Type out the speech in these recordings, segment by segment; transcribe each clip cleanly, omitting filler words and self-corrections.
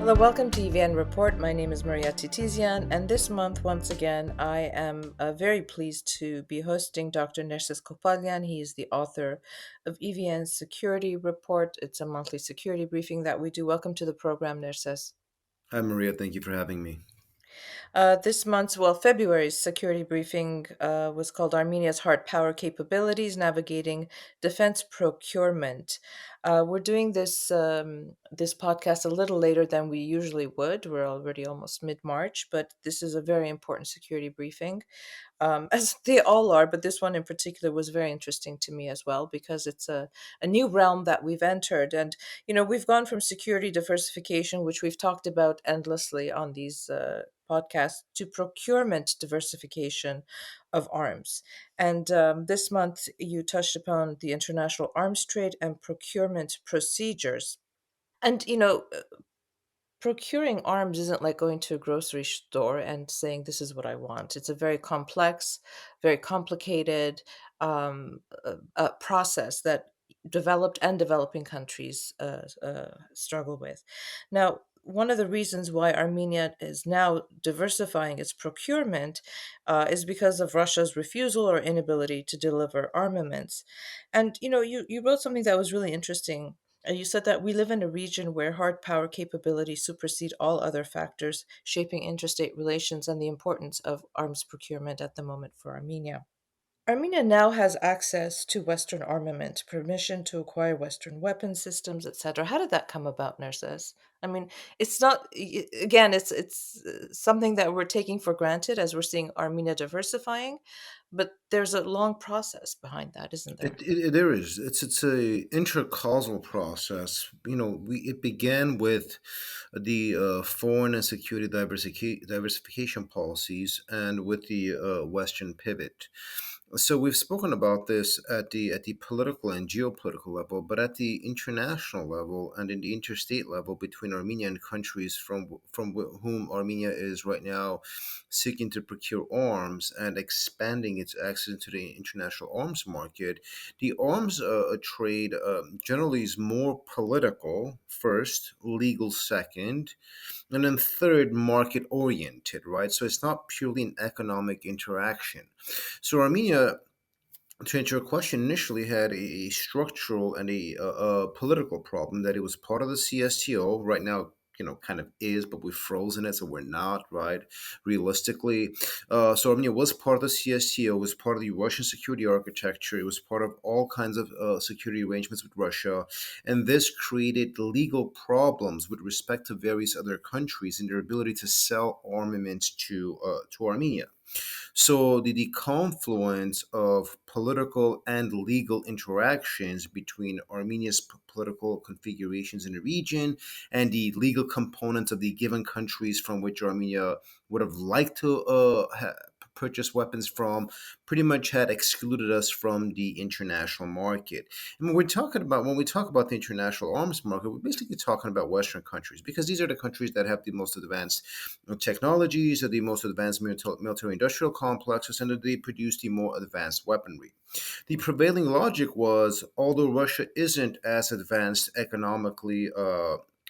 Hello, welcome to EVN Report. My name is Maria Titizian, and this month, once again, I am very pleased to be hosting Dr. Nerses Kopalyan. He is the author of EVN Security Report. It's a monthly security briefing that we do. Welcome to the program, Nerses. Hi, Maria. Thank you for having me. This month's, February's security briefing was called Armenia's Hard Power Capabilities Navigating Defense Procurement. We're doing this podcast a little later than we usually would. We're already almost mid-March, but this is a very important security briefing, as they all are, but this one in particular was very interesting to me as well because it's a new realm that we've entered. And, we've gone from security diversification, which we've talked about endlessly on these podcasts, to procurement diversification of arms. And this month, you touched upon the international arms trade and procurement procedures. And, procuring arms isn't like going to a grocery store and saying this is what I want. It's a very complex, very complicated process that developed and developing countries struggle with. Now, one of the reasons why Armenia is now diversifying its procurement is because of Russia's refusal or inability to deliver armaments. And you wrote something that was really interesting. You said that we live in a region where hard power capabilities supersede all other factors shaping interstate relations and the importance of arms procurement at the moment for Armenia. Armenia now has access to Western armament, permission to acquire Western weapon systems, etc. How did that come about, Nerses? I mean, it's not. Again, it's something that we're taking for granted as we're seeing Armenia diversifying, but there's a long process behind that, isn't there? There is. It's a intercausal process. It began with the foreign and security diversification policies, and with the Western pivot. So we've spoken about this at the political and geopolitical level, but at the international level and in the interstate level between Armenia and countries from whom Armenia is right now seeking to procure arms and expanding its access to the international arms market, the arms trade generally is more political first, legal second, and then third, market oriented, right? So it's not purely an economic interaction. So Armenia, to answer your question, initially had a structural and a political problem that it was part of the CSTO. Right now, kind of is, but we've frozen it, so we're not, right? Realistically, so Armenia was part of the CSTO, was part of the Russian security architecture. It was part of all kinds of security arrangements with Russia, and this created legal problems with respect to various other countries in their ability to sell armaments to Armenia. So the confluence of political and legal interactions between Armenia's political configurations in the region and the legal components of the given countries from which Armenia would have liked to purchase weapons from pretty much had excluded us from the international market. And when we talk about the international arms market, we're basically talking about Western countries because these are the countries that have the most advanced technologies, the most advanced military industrial complexes, and they produce the more advanced weaponry. The prevailing logic was, although Russia isn't as advanced economically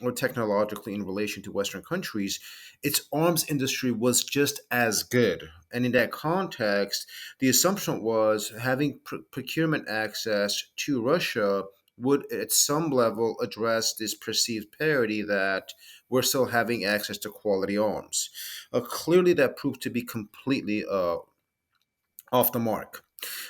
or technologically in relation to Western countries, its arms industry was just as good. And in that context, the assumption was having procurement access to Russia would at some level address this perceived parity that we're still having access to quality arms. Clearly, that proved to be completely off the mark.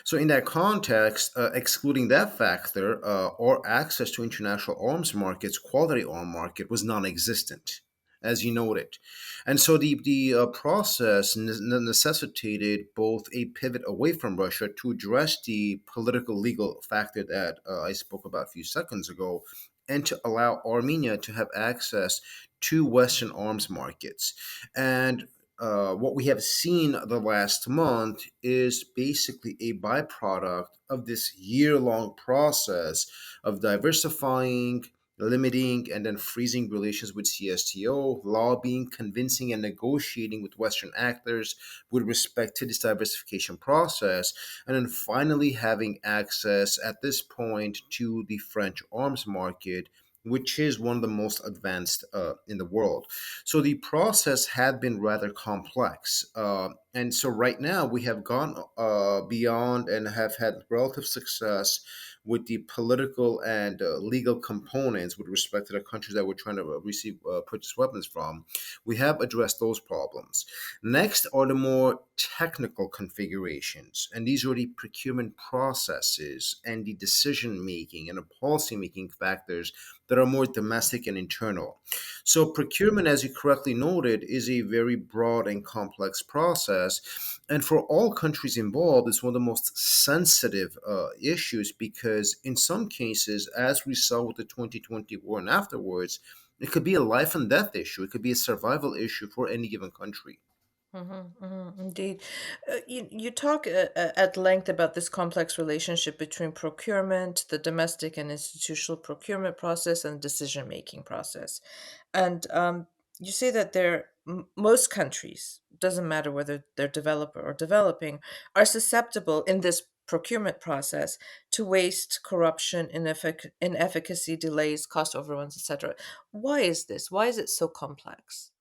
So, in that context, excluding that factor, our access to international arms markets, quality arm market, was non-existent, as you noted, and so the process necessitated both a pivot away from Russia to address the political legal factor that I spoke about a few seconds ago, and to allow Armenia to have access to Western arms markets. And what we have seen the last month is basically a byproduct of this year long process of diversifying, limiting, and then freezing relations with CSTO, lobbying, convincing, and negotiating with Western actors with respect to this diversification process, and then finally having access at this point to the French arms market which is one of the most advanced in the world. So the process had been rather complex. And so right now we have gone beyond and have had relative success with the political and legal components with respect to the countries that we're trying to receive purchase weapons from. We have addressed those problems. Next are the more technical configurations, and these are the procurement processes and the decision making and the policy making factors that are more domestic and internal. So, procurement, as you correctly noted, is a very broad and complex process. And for all countries involved, it's one of the most sensitive issues because, in some cases, as we saw with the 2020 war and afterwards, it could be a life and death issue. It could be a survival issue for any given country. Indeed. You talk at length about this complex relationship between procurement, the domestic and institutional procurement process, and decision-making process. And you say that most countries, doesn't matter whether they're developer or developing, are susceptible in this procurement process to waste, corruption, inefficacy, delays, cost overruns, etc. Why is this? Why is it so complex?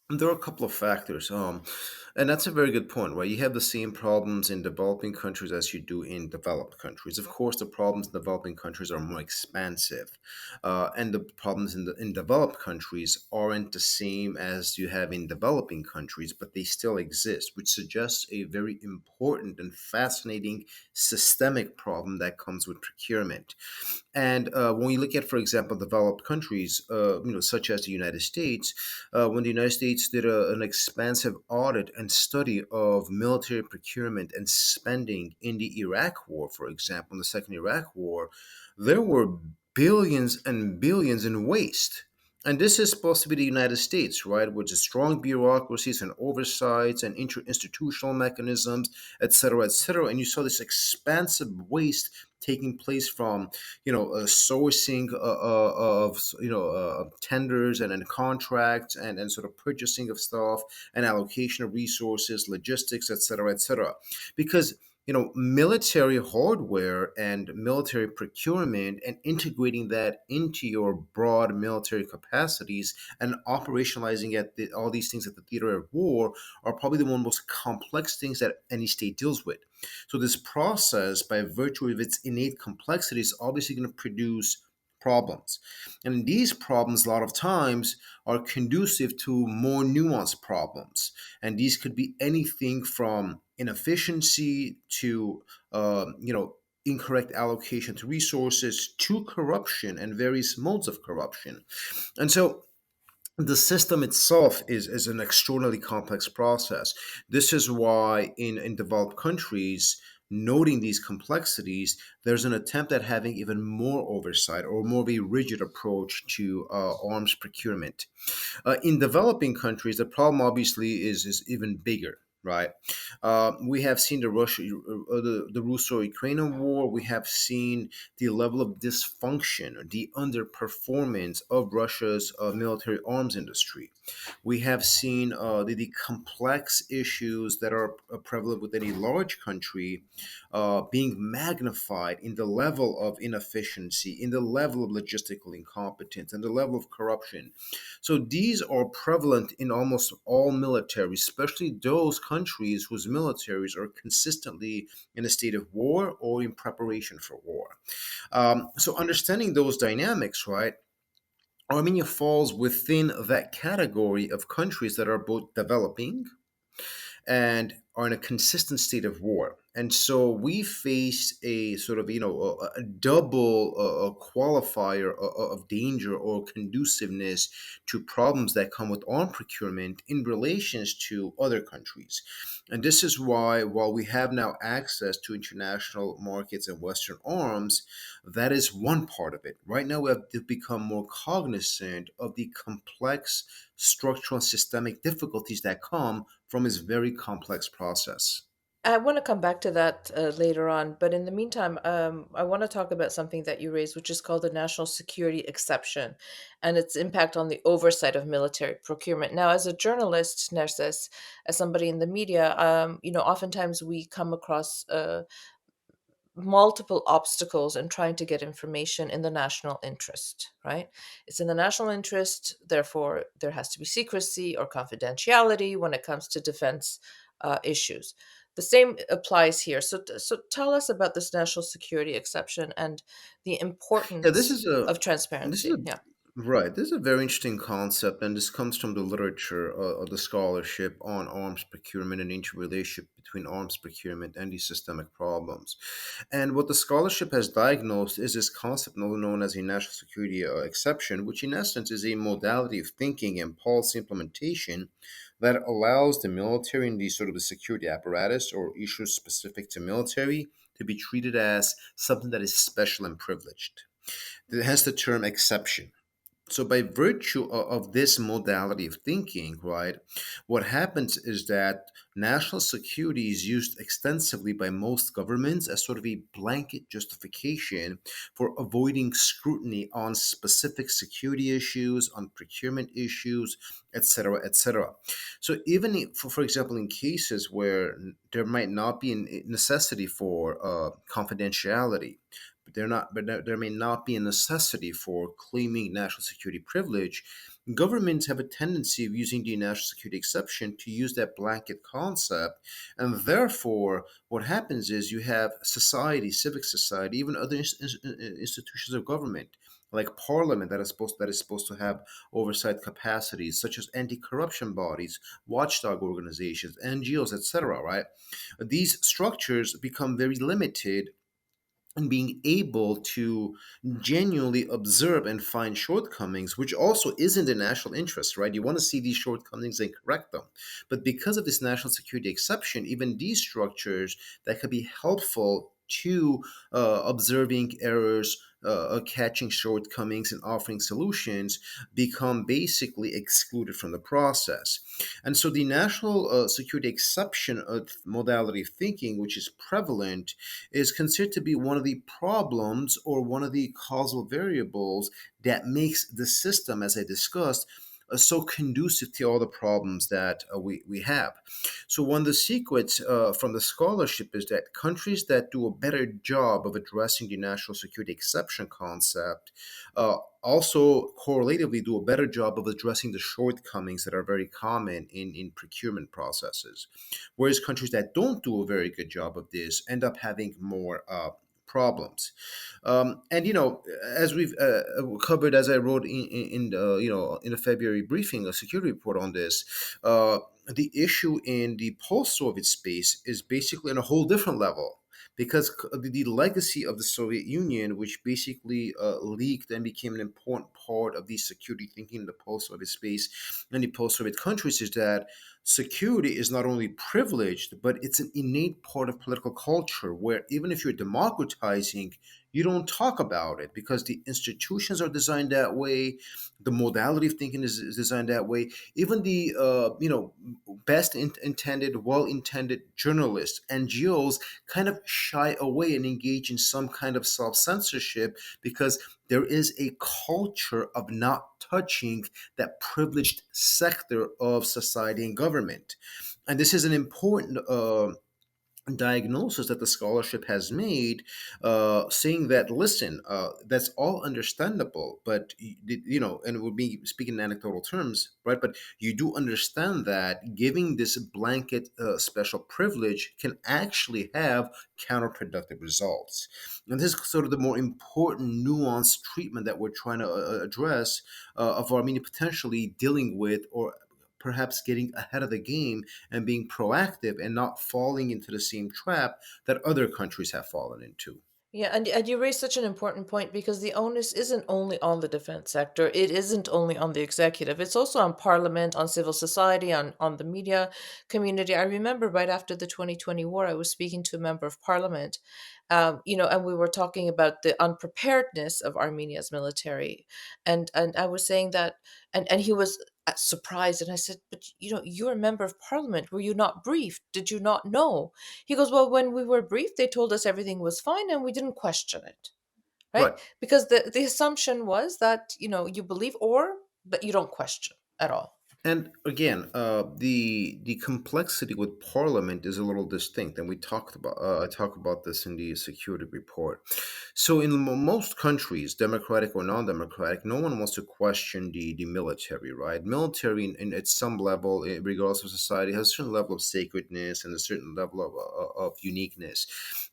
There are a couple of factors, and that's a very good point, right? You have the same problems in developing countries as you do in developed countries. Of course, the problems in developing countries are more expansive, and the problems in developed countries aren't the same as you have in developing countries, but they still exist, which suggests a very important and fascinating systemic problem that comes with procurement. And when you look at, for example, developed countries, such as the United States, when the United States did an expansive audit and study of military procurement and spending in the Iraq War, for example, in the Second Iraq War, there were billions and billions in waste. And this is supposed to be the United States, right, with the strong bureaucracies and oversights and interinstitutional mechanisms, et cetera, et cetera. And you saw this expansive waste taking place from, sourcing of, tenders and contracts and sort of purchasing of stuff and allocation of resources, logistics, et cetera, et cetera. Because military hardware and military procurement and integrating that into your broad military capacities and operationalizing all these things at the theater of war are probably the one of the most complex things that any state deals with. So this process, by virtue of its innate complexity, is obviously going to produce problems. And these problems, a lot of times, are conducive to more nuanced problems. And these could be anything from inefficiency to, incorrect allocation to resources to corruption and various modes of corruption. And so the system itself is an extraordinarily complex process. This is why in developed countries, noting these complexities, there's an attempt at having even more oversight or more of a rigid approach to arms procurement. In developing countries, the problem obviously is even bigger. Right, we have seen the Russo-Ukrainian war. We have seen the level of dysfunction, the underperformance of Russia's military arms industry. We have seen the complex issues that are prevalent within a large country being magnified in the level of inefficiency, in the level of logistical incompetence, and the level of corruption. So these are prevalent in almost all militaries, especially those countries whose militaries are consistently in a state of war or in preparation for war. So understanding those dynamics, right? Armenia falls within that category of countries that are both developing and are in a consistent state of war. And so we face a sort of, a double qualifier of danger or conduciveness to problems that come with arm procurement in relations to other countries. And this is why, while we have now access to international markets and Western arms, that is one part of it. Right now, we have to become more cognizant of the complex structural and systemic difficulties that come from this very complex process. I want to come back to that later on, but in the meantime, I want to talk about something that you raised, which is called the national security exception and its impact on the oversight of military procurement. Now, as a journalist, Nerses, as somebody in the media, oftentimes we come across multiple obstacles in trying to get information in the national interest, right? It's in the national interest, therefore, there has to be secrecy or confidentiality when it comes to defense issues. The same applies here. So tell us about this national security exception and the Yeah, importance of this is transparency. a Yeah. right. This is a very interesting concept, and this comes from the literature of the scholarship on arms procurement and interrelationship between arms procurement and these systemic problems. And what the scholarship has diagnosed is this concept known as a national security exception, which in essence is a modality of thinking and policy implementation that allows the military and the sort of the security apparatus or issues specific to military to be treated as something that is special and privileged. Hence the term exception. So, by virtue of this modality of thinking, right, what happens is that national security is used extensively by most governments as sort of a blanket justification for avoiding scrutiny on specific security issues, on procurement issues, etc., etc. So, even for example, in cases where there might not be a necessity for confidentiality, but there may not be a necessity for claiming national security privilege. Governments have a tendency of using the national security exception to use that blanket concept, and therefore, what happens is you have society, civic society, even other institutions of government, like Parliament, that is supposed to have oversight capacities, such as anti-corruption bodies, watchdog organizations, NGOs, etc. Right? These structures become very limited and being able to genuinely observe and find shortcomings, which also is in the national interest, right? You want to see these shortcomings and correct them. But because of this national security exception, even these structures that could be helpful to observing errors, catching shortcomings, and offering solutions become basically excluded from the process. And so the national security exception of modality of thinking, which is prevalent, is considered to be one of the problems or one of the causal variables that makes the system, as I discussed, so conducive to all the problems that we have. So, one of the secrets from the scholarship is that countries that do a better job of addressing the national security exception concept also correlatively do a better job of addressing the shortcomings that are very common in procurement processes. Whereas countries that don't do a very good job of this end up having more problems. And as we've covered, as I wrote in the in the February briefing, a security report on this, the issue in the post-Soviet space is basically on a whole different level. Because the legacy of the Soviet Union, which basically leaked and became an important part of the security thinking in the post-Soviet space and the post-Soviet countries, is that security is not only privileged, but it's an innate part of political culture where even if you're democratizing, you don't talk about it because the institutions are designed that way, the modality of thinking is designed that way. Even the best intended, well-intended journalists, NGOs kind of shy away and engage in some kind of self-censorship because there is a culture of not touching that privileged sector of society and government. And this is an important diagnosis that the scholarship has made, saying that, listen, that's all understandable, but and we'll be speaking in anecdotal terms, right? But you do understand that giving this blanket special privilege can actually have counterproductive results. And this is sort of the more important nuanced treatment that we're trying to address of Armenia potentially dealing with, or perhaps getting ahead of the game and being proactive and not falling into the same trap that other countries have fallen into. Yeah, and you raise such an important point because the onus isn't only on the defense sector. It isn't only on the executive. It's also on parliament, on civil society, on the media community. I remember right after the 2020 war, I was speaking to a member of parliament, and we were talking about the unpreparedness of Armenia's military, and I was saying that, and he was surprised, and I said, but you're a member of parliament. Were you not briefed? Did you not know? He goes, well, when we were briefed, they told us everything was fine and we didn't question it, right? Right. Because the assumption was that, you believe or, but you don't question at all. And again, the complexity with Parliament is a little distinct, and we talked about I talk about this in the security report. So, in most countries, democratic or non-democratic, no one wants to question the military, right? Military, at some level, regardless of society, has a certain level of sacredness and a certain level of uniqueness,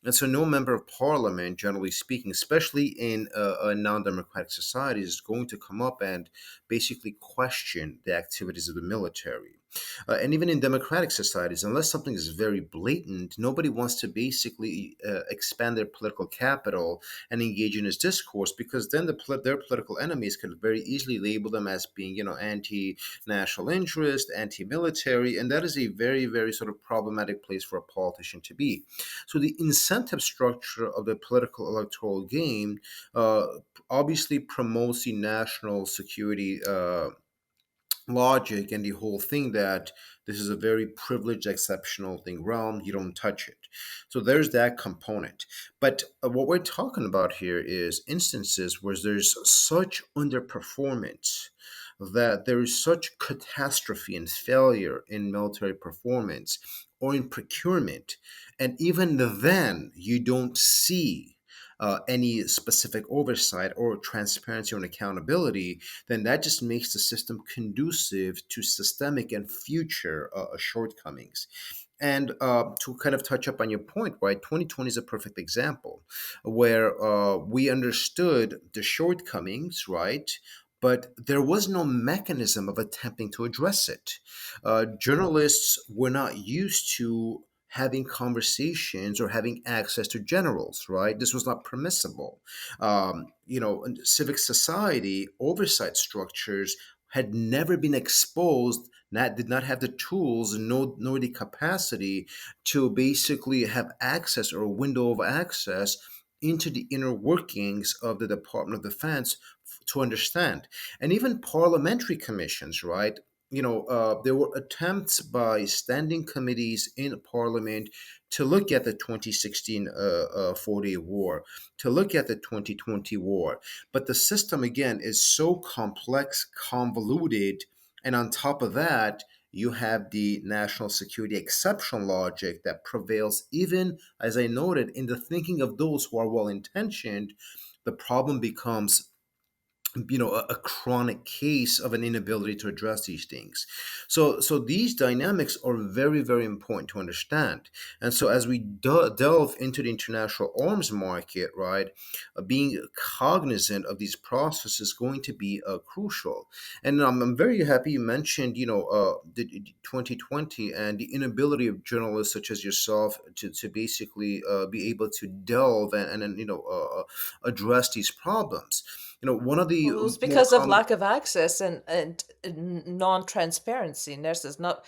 and so no member of Parliament, generally speaking, especially in a non-democratic society, is going to come up and basically question the activities of the military. And even in democratic societies, unless something is very blatant, nobody wants to basically expand their political capital and engage in this discourse, because then their political enemies could very easily label them as being, anti-national interest, anti-military, and that is a very, very sort of problematic place for a politician to be. So the incentive structure of the political electoral game uh, obviously promotes the national security logic and the whole thing that this is a very privileged, exceptional thing realm. You don't touch it. So there's that component. But what we're talking about here is instances where there's such underperformance, that there is such catastrophe and failure in military performance or in procurement. And even then, you don't see any specific oversight or transparency or accountability, then that just makes the system conducive to systemic and future shortcomings. And to kind of touch up on your point, right, 2020 is a perfect example where we understood the shortcomings, right? But there was no mechanism of attempting to address it. Journalists were not used to having conversations or having access to generals, right? This was not permissible. And civic society oversight structures had never been exposed, did not have the tools, nor the capacity to basically have access or a window of access into the inner workings of the Department of Defense to understand. And even parliamentary commissions, right? There were attempts by standing committees in Parliament to look at the 2016 4-day war, to look at the 2020 war. But the system, again, is so complex, convoluted, and on top of that, you have the national security exception logic that prevails, even, as I noted, in the thinking of those who are well intentioned. The problem becomes a chronic case of an inability to address these things. So these dynamics are very, very important to understand. And so as we delve into the international arms market, right, being cognizant of these processes is going to be crucial. And I'm very happy you mentioned the 2020 and the inability of journalists such as yourself to basically be able to delve and address these problems. One of the Well, it was more because of common. lack of access and non-transparency, nurses, not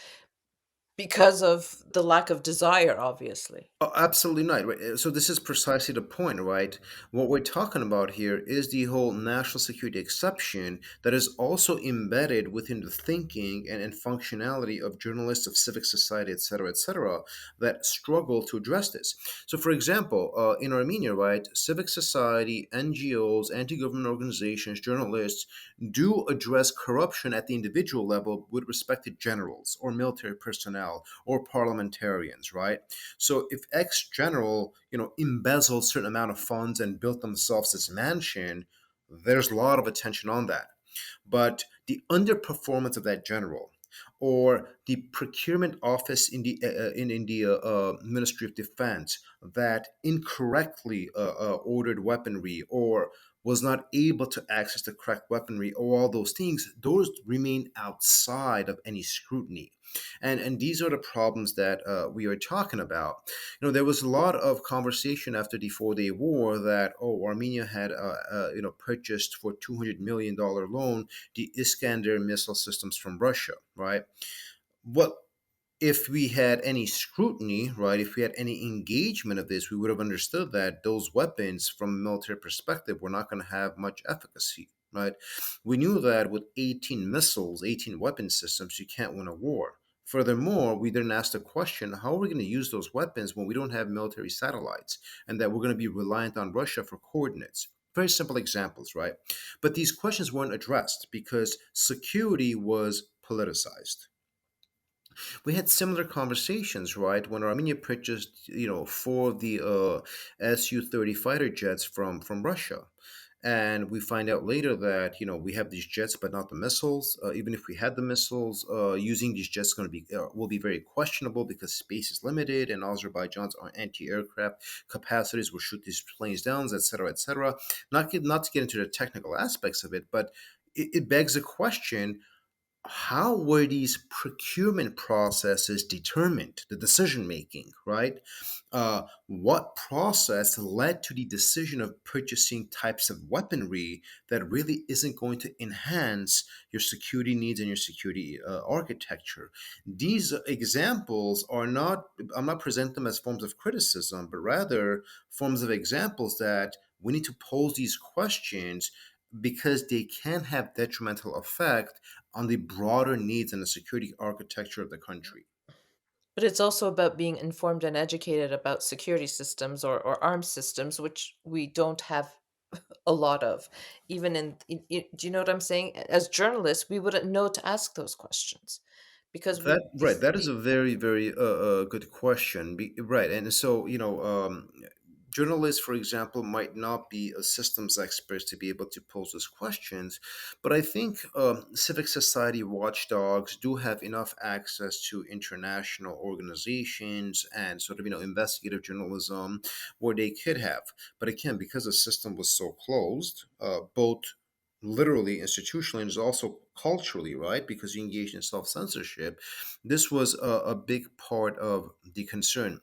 because of the lack of desire, obviously. Oh, absolutely not. Right. So this is precisely the point, right? What we're talking about here is the whole national security exception that is also embedded within the thinking and functionality of journalists, of civic society, et cetera, that struggle to address this. So, for example, in Armenia, right, civic society, NGOs, anti-government organizations, journalists do address corruption at the individual level with respect to generals or military personnel or parliamentarians, right? So if X general, embezzled certain amount of funds and built themselves this mansion, there's a lot of attention on that. But the underperformance of that general, or the procurement office in the Ministry of Defense that incorrectly ordered weaponry or was not able to access the correct weaponry, or all those things, those remain outside of any scrutiny. And these are the problems that we are talking about. There was a lot of conversation after the 4-day war that, Armenia had purchased for $200 million loan the Iskander missile systems from Russia, right? Well, if we had any scrutiny, right, if we had any engagement of this, we would have understood that those weapons, from a military perspective, were not going to have much efficacy, right? We knew that with 18 missiles, 18 weapon systems, you can't win a war. Furthermore, we then asked the question, how are we going to use those weapons when we don't have military satellites and that we're going to be reliant on Russia for coordinates? Very simple examples, right? But these questions weren't addressed because security was politicized. We had similar conversations, right, when Armenia purchased, four of the Su-30 fighter jets from Russia. And we find out later that we have these jets, but not the missiles. Even if we had the missiles, using these jets going to be will be very questionable because space is limited, and Azerbaijan's anti-aircraft capacities will shoot these planes down, etc., etc. Not to get into the technical aspects of it, but it begs a question: how were these procurement processes determined, the decision making, right? What process led to the decision of purchasing types of weaponry that really isn't going to enhance your security needs and your security architecture? These examples are not, I'm not presenting them as forms of criticism, but rather forms of examples that we need to pose these questions because they can have detrimental effect on the broader needs and the security architecture of the country. But it's also about being informed and educated about security systems or arms systems, which we don't have a lot of. Even do you know what I'm saying? As journalists, we wouldn't know to ask those questions because That we right, this that is we a very very good question. Right, and so journalists, for example, might not be systems experts to be able to pose those questions, but I think civic society watchdogs do have enough access to international organizations and sort of investigative journalism where they could have. But again, because the system was so closed, both literally institutionally and is also culturally, right, because you engage in self-censorship, this was a big part of the concern.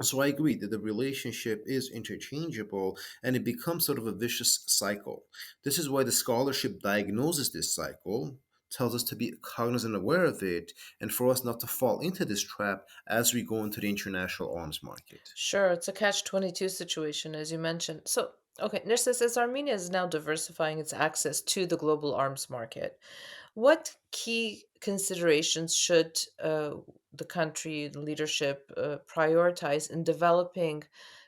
So I agree that the relationship is interchangeable and it becomes sort of a vicious cycle. This is why the scholarship diagnoses this cycle, tells us to be cognizant and aware of it, and for us not to fall into this trap as we go into the international arms market. Sure, it's a catch-22 situation, as you mentioned. So, okay, Nerses, as Armenia is now diversifying its access to the global arms market, what key considerations should the country, the leadership, prioritize in developing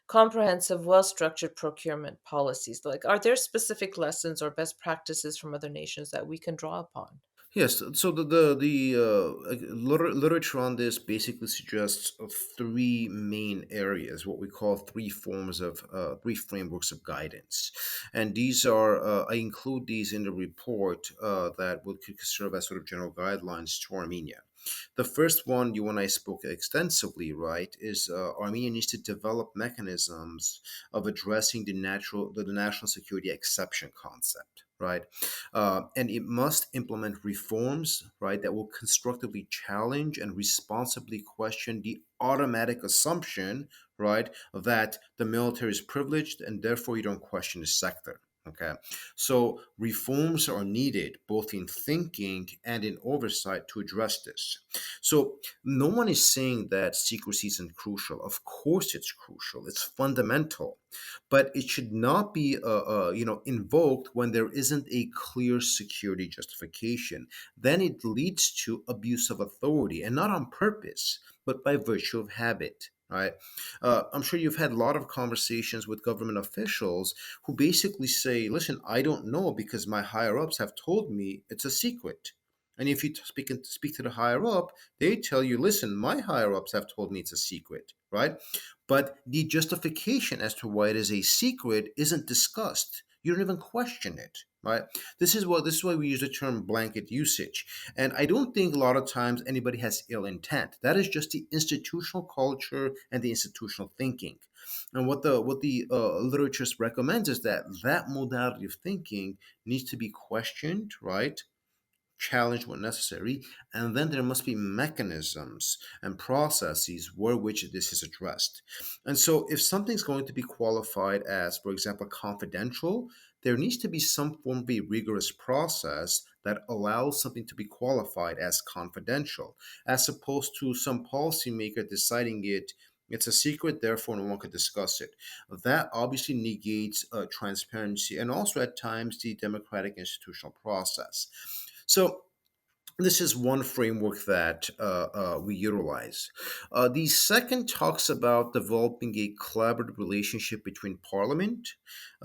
comprehensive, well-structured procurement policies? Like, are there specific lessons or best practices from other nations that we can draw upon? Yes, so literature on this basically suggests three main areas, what we call three frameworks of guidance, and these are I include these in the report that could serve as sort of general guidelines to Armenia. The first one, you and I spoke extensively, right, is Armenia needs to develop mechanisms of addressing the national security exception concept, right? And it must implement reforms, right, that will constructively challenge and responsibly question the automatic assumption, right, that the military is privileged and therefore you don't question the sector. Okay, so reforms are needed both in thinking and in oversight to address this. So no one is saying that secrecy isn't crucial. Of course, it's crucial. It's fundamental, but it should not be invoked when there isn't a clear security justification. Then it leads to abuse of authority, and not on purpose, but by virtue of habit. Right? I'm sure you've had a lot of conversations with government officials who basically say, "Listen, I don't know because my higher ups have told me it's a secret." And if you speak to the higher up, they tell you, "Listen, my higher ups have told me it's a secret." Right? But the justification as to why it is a secret isn't discussed. You don't even question it, right? This is why we use the term blanket usage. And I don't think a lot of times anybody has ill intent. That is just the institutional culture and the institutional thinking. And what the literature recommends is that that modality of thinking needs to be questioned, right? Challenged when necessary, and then there must be mechanisms and processes where which this is addressed. And so, if something's going to be qualified as, for example, confidential, there needs to be some form of a rigorous process that allows something to be qualified as confidential, as opposed to some policymaker deciding it's a secret, therefore no one could discuss it. That obviously negates transparency and also at times the democratic institutional process. So This is one framework that we utilize. The second talks about developing a collaborative relationship between parliament,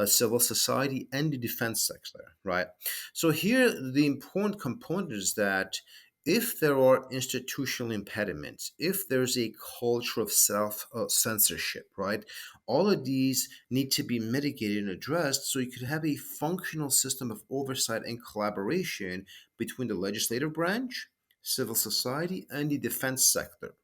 civil society, and the defense sector, right? So, here the important component is that if there are institutional impediments, if there's a culture of self censorship, right, all of these need to be mitigated and addressed so you could have a functional system of oversight and collaboration between the legislative branch, civil society, and the defense sector.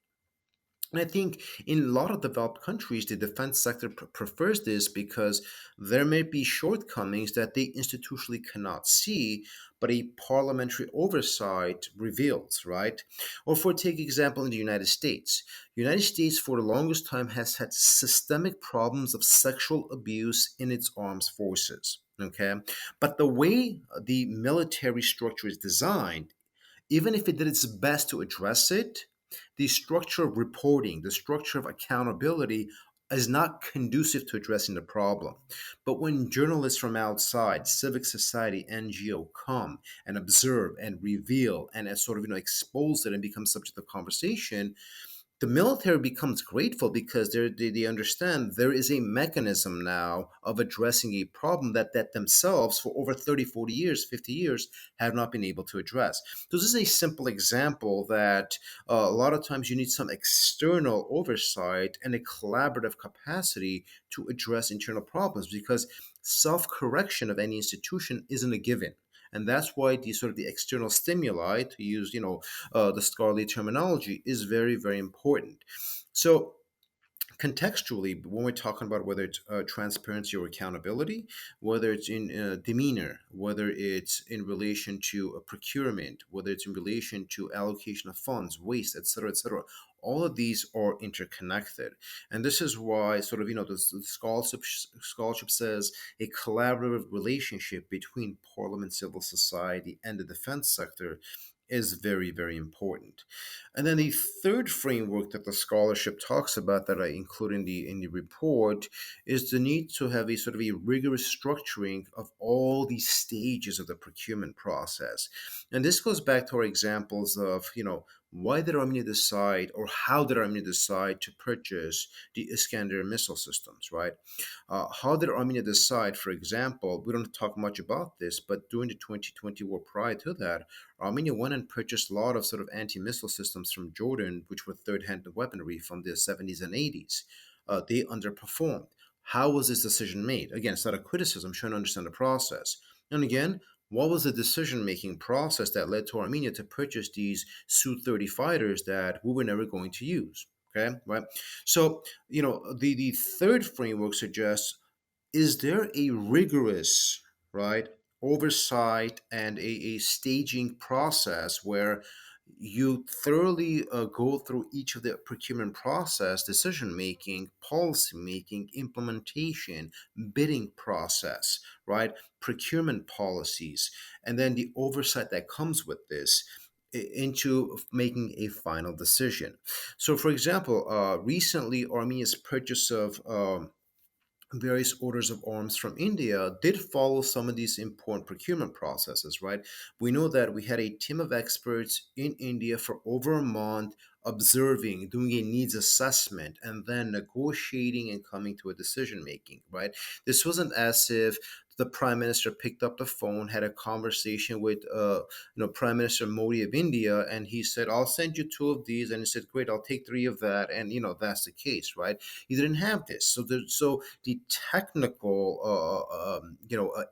And I think in a lot of developed countries, the defense sector prefers this because there may be shortcomings that they institutionally cannot see, but a parliamentary oversight reveals, right? Or for take example in the United States. United States for the longest time has had systemic problems of sexual abuse in its armed forces. Okay. But the way the military structure is designed, even if it did its best to address it, the structure of reporting, the structure of accountability is not conducive to addressing the problem. But when journalists from outside, civic society, NGO come and observe and reveal and sort of expose it and become subject of conversation, the military becomes grateful because they understand there is a mechanism now of addressing a problem that themselves for over 30, 40 years, 50 years have not been able to address. So this is a simple example that a lot of times you need some external oversight and a collaborative capacity to address internal problems because self-correction of any institution isn't a given. And that's why the sort of the external stimuli, to use the scholarly terminology, is very, very important. So contextually, when we're talking about whether it's transparency or accountability, whether it's in demeanor, whether it's in relation to procurement, whether it's in relation to allocation of funds, waste, etc., all of these are interconnected. And this is why sort of, the scholarship says a collaborative relationship between parliament, civil society, and the defense sector is very, very important. And then the third framework that the scholarship talks about that I include in the report is the need to have a sort of a rigorous structuring of all these stages of the procurement process. And this goes back to our examples of, why did Armenia decide or how did Armenia decide to purchase the Iskander missile systems, right? How did Armenia decide, for example, we don't talk much about this, but during the 2020 war prior to that, Armenia went and purchased a lot of sort of anti-missile systems from Jordan, which were third-hand weaponry from the 70s and 80s. They underperformed. How was this decision made? Again, it's not a criticism, I'm trying to understand the process. And again, what was the decision-making process that led to Armenia to purchase these Su-30 fighters that we were never going to use? Okay, right? So, the third framework suggests, is there a rigorous, right, oversight and a staging process where you thoroughly go through each of the procurement process, decision making, policy making, implementation, bidding process, right, procurement policies, and then the oversight that comes with this into making a final decision. So, for example, recently Armenia's purchase of various orders of arms from India did follow some of these important procurement processes, right? We know that we had a team of experts in India for over a month observing, doing a needs assessment, and then negotiating and coming to a decision making, right? This wasn't as if the prime minister picked up the phone, had a conversation with, Prime Minister Modi of India, and he said, "I'll send you two of these," and he said, "Great, I'll take three of that," and that's the case, right? You didn't have this, so the technical,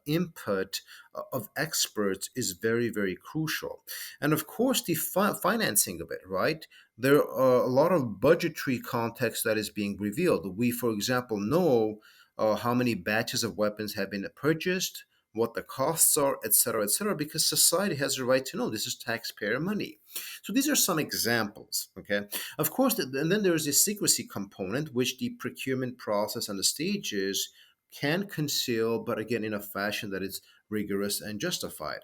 input of experts is very, very crucial, and of course the financing of it, right? There are a lot of budgetary context that is being revealed. We, for example, know how many batches of weapons have been purchased, what the costs are, etc., because society has a right to know. This is taxpayer money. So these are some examples, okay? Of course, and then there is a secrecy component, which the procurement process and the stages can conceal, but again, in a fashion that is rigorous and justified.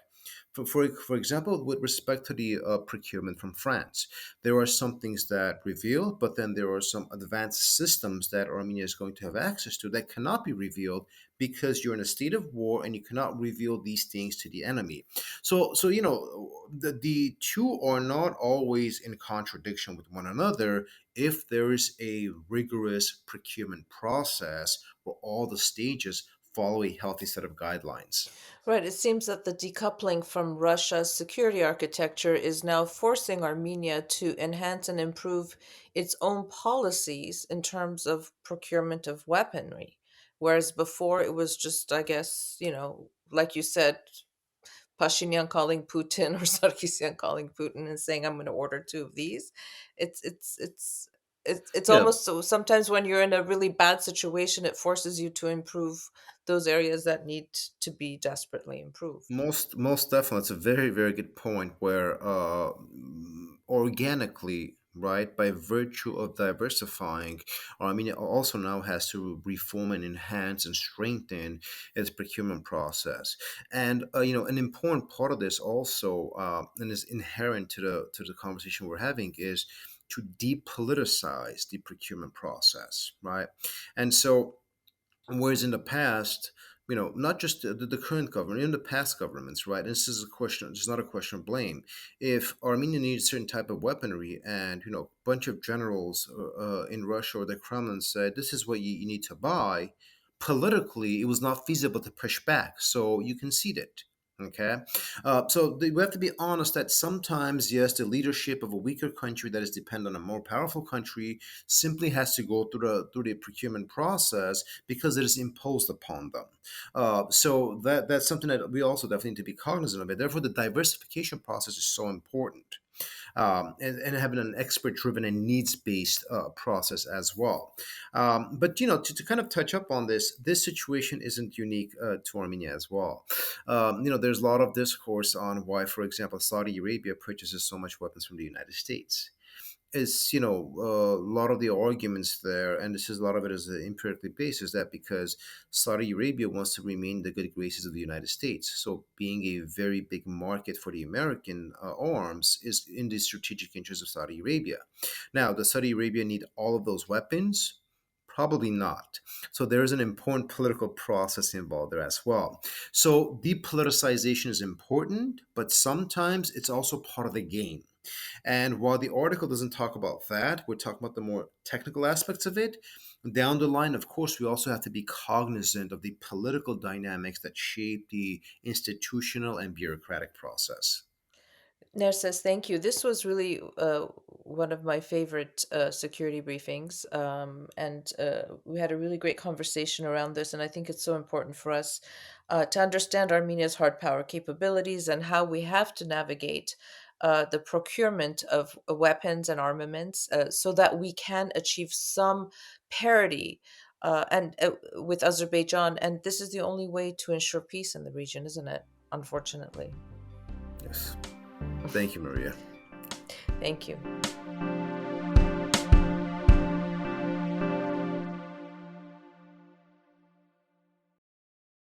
For example, with respect to the procurement from France, there are some things that reveal, but then there are some advanced systems that Armenia is going to have access to that cannot be revealed because you're in a state of war and you cannot reveal these things to the enemy. So the two are not always in contradiction with one another if there is a rigorous procurement process where all the stages follow a healthy set of guidelines. Right. It seems that the decoupling from Russia's security architecture is now forcing Armenia to enhance and improve its own policies in terms of procurement of weaponry. Whereas before it was just, I guess, like you said, Pashinyan calling Putin or Sarkisian calling Putin and saying, "I'm going to order two of these." It's Yeah, almost so. Sometimes when you're in a really bad situation, it forces you to improve those areas that need to be desperately improved. most definitely, it's a very very good point. Where organically, right, by virtue of diversifying, Armenia also now has to reform and enhance and strengthen its procurement process. And an important part of this also, and is inherent to the conversation we're having, is to depoliticize the procurement process, right? And so, whereas in the past, not just the current government, in the past governments, right? And this is a question, it's not a question of blame. If Armenia needs a certain type of weaponry and, a bunch of generals in Russia or the Kremlin said, this is what you need to buy, politically, it was not feasible to push back. So you conceded. Okay. We have to be honest that sometimes, yes, the leadership of a weaker country that is dependent on a more powerful country simply has to go through the procurement process because it is imposed upon them. So that's something that we also definitely need to be cognizant of it. Therefore, the diversification process is so important, and having an expert-driven and needs-based process as well. But to kind of touch up on this situation isn't unique to Armenia as well. There's a lot of discourse on why, for example, Saudi Arabia purchases so much weapons from the United States. Is a lot of the arguments there, and this is a lot of it is empirically based, is that because Saudi Arabia wants to remain the good graces of the United States, so being a very big market for the American arms is in the strategic interest of Saudi Arabia. Now, does Saudi Arabia need all of those weapons? Probably not. So there is an important political process involved there as well. So depoliticization is important, but sometimes it's also part of the game. And while the article doesn't talk about that, we're talking about the more technical aspects of it. Down the line, of course, we also have to be cognizant of the political dynamics that shape the institutional and bureaucratic process. Nerses, thank you. This was really one of my favorite security briefings, and we had a really great conversation around this. And I think it's so important for us to understand Armenia's hard power capabilities and how we have to navigate the procurement of weapons and armaments so that we can achieve some parity. And with Azerbaijan, and this is the only way to ensure peace in the region, isn't it? Unfortunately. Yes. Thank you, Maria. Thank you.